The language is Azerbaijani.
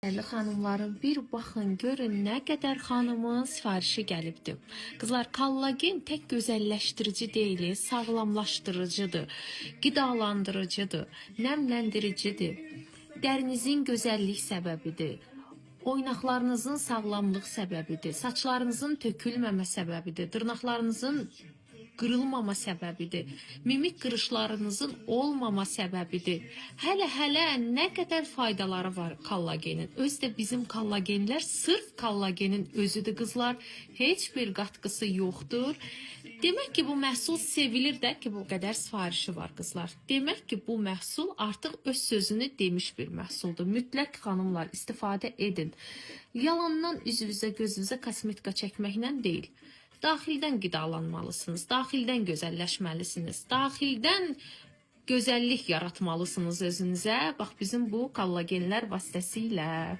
Dəyərli xanımlarım, bir baxın, görün nə qədər xanımın sifarişi gəlibdir. Qızlar, kollagen tək gözəlləşdirici deyil, sağlamlaşdırıcıdır, qidalandırıcıdır, nəmləndiricidir, dərinizin gözəllik səbəbidir, oynaqlarınızın sağlamlıq səbəbidir, saçlarınızın tökülməmə səbəbidir, dırnaqlarınızın qırılmama səbəbidir, mimik qırışlarınızın olmama səbəbidir. Hələ nə qədər faydaları var kollagenin. Özü də bizim kollagenlər sırf kollagenin özüdür qızlar. Heç bir qatqısı yoxdur. Demək ki, bu məhsul sevilir də ki, bu qədər sifarişi var qızlar. Demək ki, bu məhsul artıq öz sözünü demiş bir məhsuldur. Mütləq xanımlar istifadə edin. Yalandan üzünüzə, gözünüzə kosmetika çəkməklə deyil. Daxildən qidalanmalısınız, daxildən gözəlləşməlisiniz, daxildən gözəllik yaratmalısınız özünüzə. Bax, bizim bu kollagenlər vasitəsilə.